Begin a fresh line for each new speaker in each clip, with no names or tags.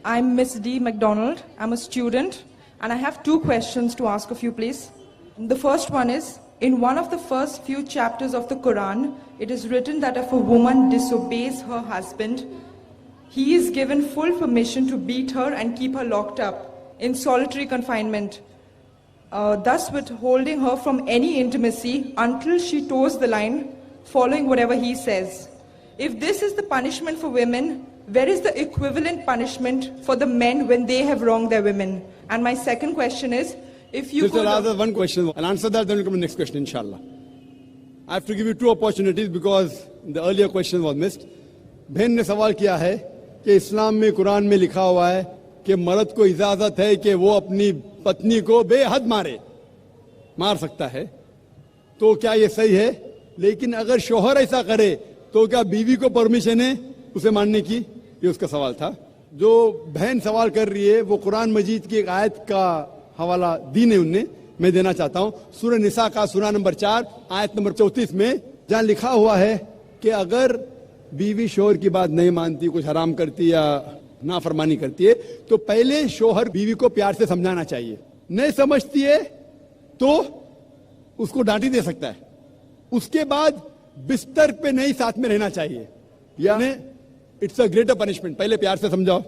I'm Miss D. McDonald. I'm a student, and I have 2 questions to ask of you, please. The first one is, in one of the first few chapters of the Quran, it is written that if a woman disobeys her husband, he is given full permission to beat her and keep her locked up in solitary confinement, thus withholding her from any intimacy until she toes the line, following whatever he says. If this is the punishment for women, where is the equivalent punishment for the men when they have wronged their women? And my second question is, if you could...
Rather one question, I'll answer that, then we'll come to the next question, inshallah. I have to give you 2 opportunities because the earlier question was missed. बहन ने सवाल किया है कि इस्लाम में कुरान में लिखा हुआ है कि मर्द को इजाजत है कि वो अपनी पत्नी को बेहद मार सकता है, तो क्या ये सही है? लेकिन अगर शोहर ऐसा करे तो क्या बीवी को परमिशन है उसे मारने की? ये उसका सवाल था. जो बहन सवाल कर रही है वो कुरान मजीद की एक आयत का हवाला दी ने उनने, मैं देना चाहता हूँ. सूरह निसा का सूरा नंबर 4 आयत नंबर 34 में जहाँ लिखा हुआ है कि अगर बीवी शोहर की बात नहीं मानती, कुछ हराम करती या नाफरमानी करती है, तो पहले शोहर बीवी को प्यार से समझाना चाहिए. नहीं समझती है तो उसको डांटी दे सकता है. उसके बाद बिस्तर पे नहीं साथ में रहना चाहिए, यानी इट्स अ ग्रेटर पनिशमेंट. पहले प्यार से समझाओ,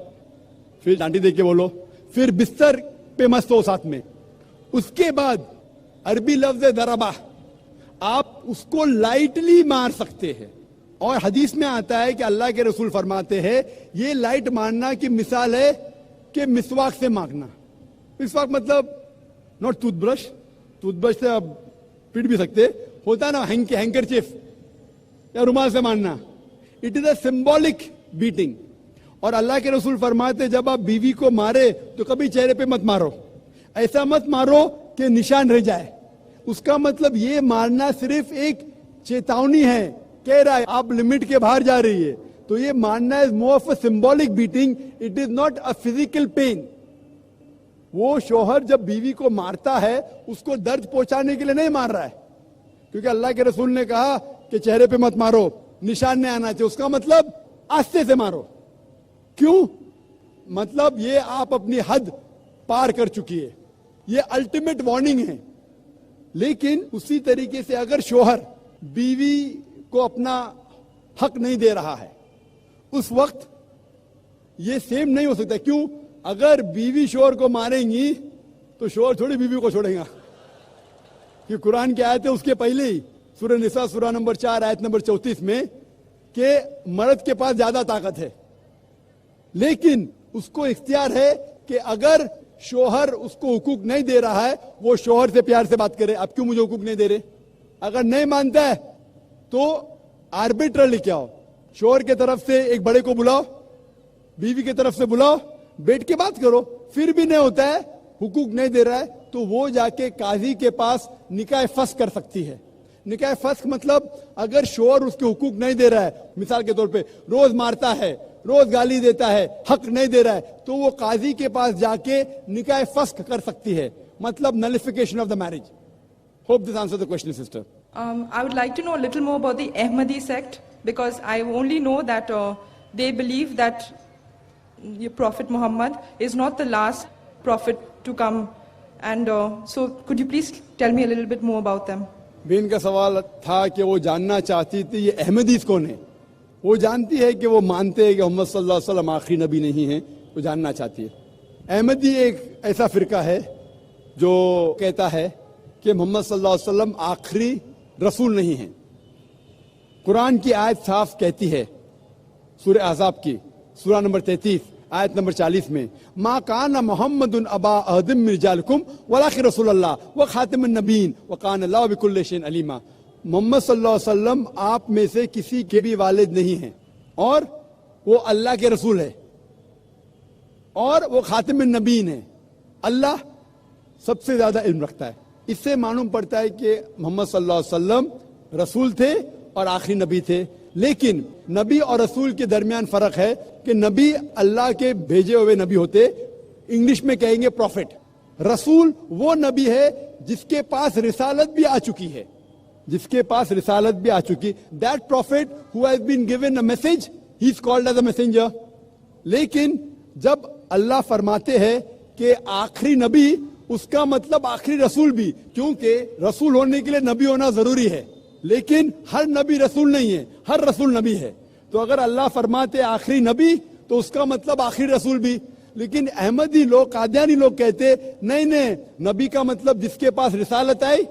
फिर डांटी दे के बोलो, फिर बिस्तर पे मत सो साथ में. उसके बाद अरबी लफ्ज दरबा, आप उसको लाइटली मार सकते हैं. और हदीस में आता है कि अल्लाह के रसूल फरमाते हैं ये लाइट मारना की मिसाल है कि मिसवाक से मारना. मिसवाक मतलब नॉट टूथब्रश, टूथब्रश से आप पीट भी सकते, होता है ना हैंकरचीफ या रुमाल से मारना. It is a symbolic beating. और अल्लाह के रसूल फरमाते जब आप बीवी को मारे तो कभी चेहरे पे मत मारो, ऐसा मत मारो कि निशान रह जाए. उसका मतलब ये मारना सिर्फ एक चेतावनी है, कह रहा है आप लिमिट के बाहर जा रही है. तो ये मारना is more of a symbolic beating, it is not a physical pain. वो शोहर जब बीवी को मारता है उसको दर्द पहुंचाने के लिए नहीं मार रहा है, क्योंकि अल्लाह के रसूल ने कहा कि चेहरे पे मत मारो, निशान नहीं आना चाहिए. उसका मतलब आस्ते से मारो. क्यों? मतलब ये आप अपनी हद पार कर चुकी है, ये अल्टीमेट वार्निंग है. लेकिन उसी तरीके से अगर शोहर बीवी को अपना हक नहीं दे रहा है, उस वक्त ये सेम नहीं हो सकता. क्यों? अगर बीवी शोहर को मारेंगी तो शोहर थोड़ी बीवी को छोड़ेगा, कि कुरान की आयत है उसके पहले ही सूरह निसा सूरा नंबर 4 आयत नंबर 34 में कि मर्द के पास ज्यादा ताकत है, लेकिन उसको इख्तियार है कि अगर शोहर उसको हुकूक नहीं दे रहा है वो शोहर से प्यार से बात करे. आप क्यों मुझे हुकूक नहीं दे रहे? अगर नहीं मानता है तो आर्बिट्रर लेके आओ, शोहर के तरफ से एक बड़े को बुलाओ, बीवी की तरफ से बुलाओ, बैठ के बात करो. फिर भी नहीं होता है, हुकूक नहीं दे रहा है, तो वो जाके काजी के पास निकाह फस्ख कर सकती है. निकाह फस्ख मतलब अगर शोहर उसके हुकूक नहीं दे रहा है, मिसाल के तौर पे रोज मारता है, रोज गाली देता है, हक नहीं दे रहा है, तो वो काजी के पास जाके निकाह फस्ख कर सकती है. मतलब नलिफिकेशन of the marriage. Hope this answer the question sister.
I would like to know a little more about the Ahmadi sect, because I only know that they believe that your Prophet Muhammad is not the last prophet to come. And so could you please tell me a little bit more about them?
बहन का सवाल था कि वो जानना चाहती थी ये अहमदीस कौन है. वो जानती है कि वो मानते हैं कि मोहम्मद सल्लल्लाहु अलैहि वसल्लम आखिरी नबी नहीं है, वो जानना चाहती है. अहमदी एक ऐसा फिरका है जो कहता है कि मोहम्मद सल्लल्लाहु अलैहि वसल्लम आखिरी रसूल नहीं है. कुरान की आयत साफ कहती है, सूरह अहज़ाब की सूरा नंबर 33 आयत नंबर 40 में, मा काना मुहम्मदुन अबा अहदिम मिन रिजालिकुम वलाकिन रसूलुल्लाह व खातिमुन नबीन व काना अल्लाहु बिकुल्लि शैइन अलीमा. मोहम्मद सल्लल्लाहु अलैहि वसल्लम आप में से किसी के भी वालिद नहीं हैं, और वो अल्लाह के रसूल है, और वो खातिमुन नबीन है. अल्लाह सबसे ज्यादा इल्म रखता है. इससे मालूम पड़ता है कि मोहम्मद सल्लल्लाहु अलैहि वसल्लम रसूल थे और आखिरी नबी थे. लेकिन नबी और रसूल के दरमियान फर्क है कि नबी अल्लाह के भेजे हुए नबी होते, इंग्लिश में कहेंगे प्रॉफिट. रसूल वो नबी है जिसके पास रिसालत भी आ चुकी है, जिसके पास रिसालत भी आ चुकी. That prophet who has been given a message, he is called as a messenger. लेकिन जब اللہ فرماتے ہیں کہ آخری نبی اس کا مطلب آخری رسول بھی, کیونکہ رسول ہونے کے لیے نبی ہونا ضروری ہے, لیکن ہر نبی رسول نہیں ہے, ہر رسول نبی ہے. تو اگر اللہ فرماتے آخری نبی تو اس کا مطلب آخری رسول بھی. لیکن احمدی لوگ, قادیانی لوگ کہتے نہیں, نبی کا مطلب جس کے پاس رسالت آئی,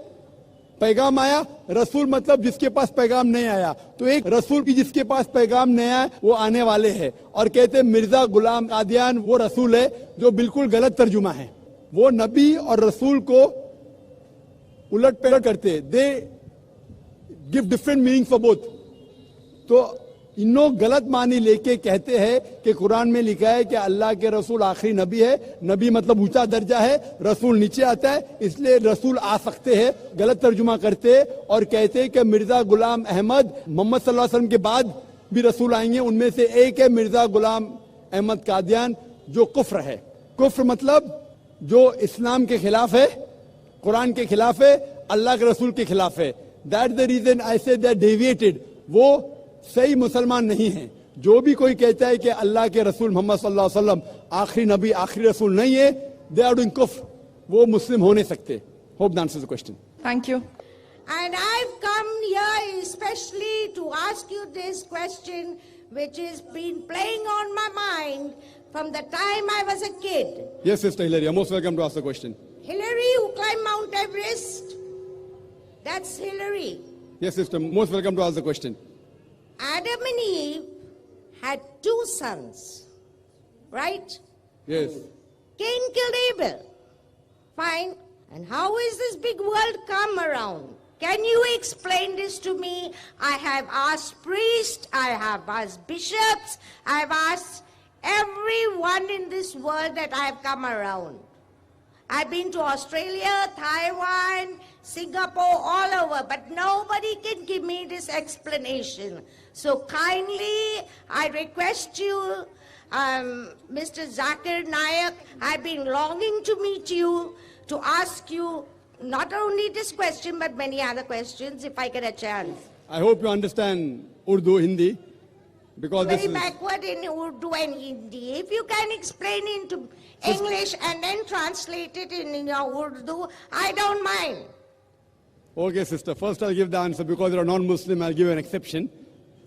پیغام آیا, رسول مطلب جس کے پاس پیغام نہیں آیا. تو ایک رسول کی جس کے پاس پیغام نہیں آیا وہ آنے والے ہیں, اور کہتے مرزا غلام قادیان وہ رسول ہے, جو بالکل غلط ترجمہ ہے. وہ نبی اور رسول کو الٹ پلٹ کرتے, they give different meaning for both. تو انہوں غلط معنی لے کے کہتے ہیں کہ قرآن میں لکھا ہے کہ اللہ کے رسول آخری نبی ہے, نبی مطلب اونچا درجہ ہے, رسول نیچے آتا ہے, اس لیے رسول آ سکتے ہیں. غلط ترجمہ کرتے اور کہتے کہ مرزا غلام احمد محمد صلی اللہ علیہ وسلم کے بعد بھی رسول آئیں گے, ان میں سے ایک ہے مرزا غلام احمد قادیان جو کفر ہے. کفر مطلب جو اسلام کے خلاف ہے, قرآن کے خلاف ہے, اللہ کے رسول کے خلاف ہے. That the reason I say they are deviated. وہ صحیح مسلمان نہیں ہیں. جو بھی کوئی کہتا ہے کہ اللہ کے رسول محمد صلی اللہ علیہ وسلم آخری نبی آخری رسول نہیں ہے, they are doing kufr. وہ مسلم ہو نہیں سکتے. Hope that answers the question.
Thank you.
And I've come here especially to ask you this question, which has been playing on my mind from the time I was a kid.
Yes, Sister Hillary, you're most welcome to ask the question.
Hillary who climbed Mount Everest, that's Hillary.
Yes, Sister, most welcome to ask the question.
Adam and Eve had two sons, right?
Yes.
Cain killed Abel. Fine. And how is this big world come around? Can you explain this to me? I have asked priests, I have asked bishops, I have asked everyone in this world that I have come around. I've been to Australia, Taiwan, Singapore, all over, but nobody can give me this explanation. So kindly, I request you, Mr. Zakir Nayak, I've been longing to meet you, to ask you not only this question, but many other questions, if I get a chance.
I hope you understand Urdu, Hindi, because
Very
this is...
backward in Urdu and Hindi. If you can explain into English and then translate it in your Urdu, I don't mind.
Okay, sister. First I'll give the answer. Because you're a non-Muslim, I'll give you an exception.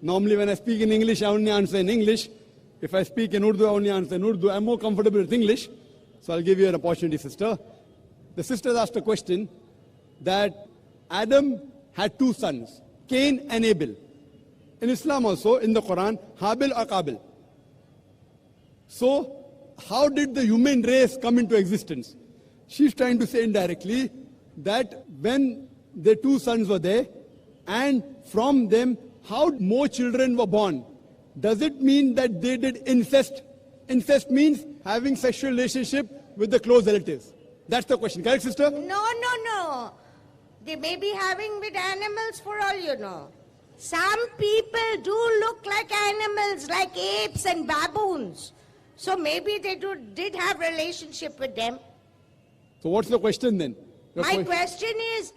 Normally when I speak in English, I only answer in English. If I speak in Urdu, I only answer in Urdu. I'm more comfortable with English. So I'll give you an opportunity, sister. The sister asked a question that Adam had two sons, Cain and Abel. In Islam also, in the Quran, Habil or Qabil. So, how did the human race come into existence? She's trying to say indirectly that when the two sons were there, and from them, how more children were born. Does it mean that they did incest? Incest means having sexual relationship with the close relatives. That's the question. Correct, sister?
No. They may be having with animals for all you know. Some people do look like animals, like apes and baboons. So maybe they did have relationship with them.
So what's the question then?
My question is,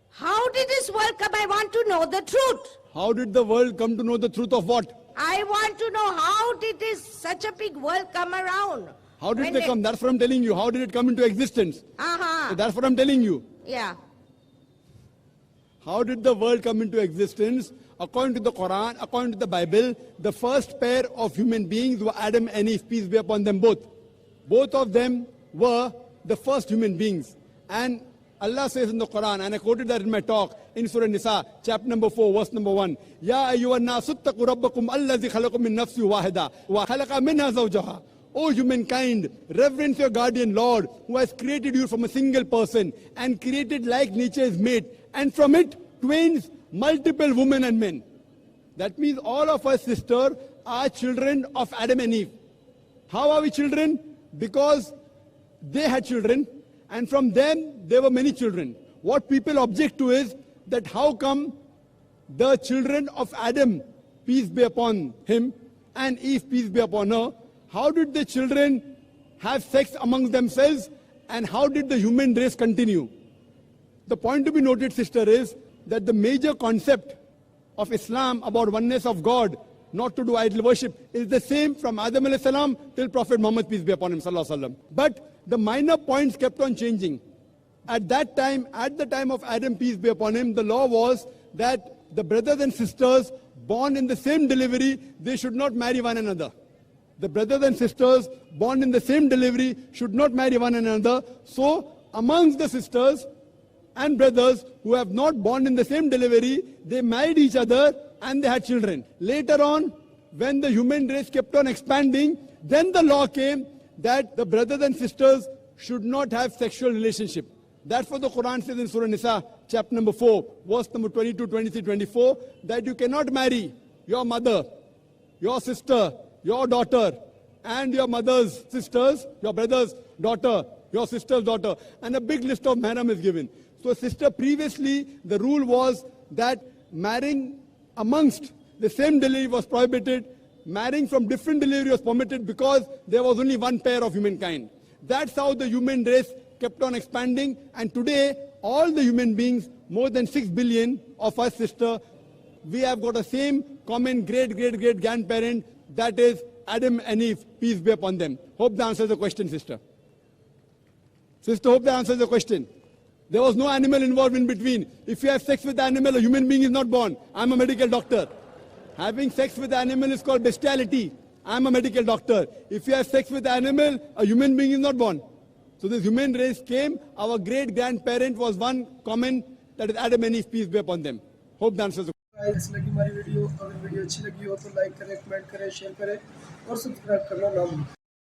how did this world come? I want to know the truth.
How did the world come to know the truth of what?
I want to know how did this such a big world come around?
How did they come? That's what I'm telling you. How did it come into existence?
Uh-huh.
That's what I'm telling you.
Yeah.
How did the world come into existence? According to the Quran, according to the Bible, the first pair of human beings were Adam and Eve, peace be upon them both. Both of them were the first human beings. And Allah says in the Quran, and I quoted that in my talk, in Surah Nisa, chapter number 4, verse number 1, Ya ayyuhan nasu ttaqu rabbakum allazi khalaqakum min nafsin wahida wa khalaqa minha zawjaha. O humankind, reverence your guardian Lord, who has created you from a single person and created like nature is made, and from it twins, multiple women and men. That means all of us, sister, are children of Adam and Eve. How are we children? Because they had children, and from them there were many children. What people object to is that how come the children of Adam, peace be upon him, and Eve, peace be upon her, how did the children have sex amongst themselves, and how did the human race continue? The point to be noted, sister, is that the major concept of Islam about oneness of God not to do idol worship. It's the same from Adam alayhi salam till Prophet Muhammad, peace be upon him, sallallahu alaihi wasallam. But the minor points kept on changing. At that time, at the time of Adam, peace be upon him, the law was that the brothers and sisters born in the same delivery, they should not marry one another. The brothers and sisters born in the same delivery should not marry one another. So, amongst the sisters and brothers who have not born in the same delivery, they married each other and they had children. Later on, when the human race kept on expanding, then the law came that the brothers and sisters should not have sexual relationship. That's what the Quran says in Surah Nisa, chapter number 4, verse number 22, 23, 24, that you cannot marry your mother, your sister, your daughter, and your mother's sisters, your brother's daughter, your sister's daughter, and a big list of mahram is given. So, sister, previously the rule was that marrying amongst the same delivery was prohibited, marrying from different delivery was permitted because there was only one pair of humankind. That's how the human race kept on expanding, and today all the human beings, more than 6 billion of us, sister, we have got the same common great grandparent, that is Adam and Eve, peace be upon them. Hope that answers the question, sister. Sister, hope that answers the question. There was no animal involved in between. If you have sex with the animal, a human being is not born. I'm a medical doctor. Having sex with the animal is called bestiality. I'm a medical doctor. If you have sex with the animal, a human being is not born. So this human race came. Our great-grandparent was one common, that is Adam and Eve, peace be upon them. Hope that answers the question.
ऐसी लगी हमारी video, अगर video अच्छी लगी हो तो like करें, comment करें, शेयर करें और सब्सक्राइब करना ना भूलें।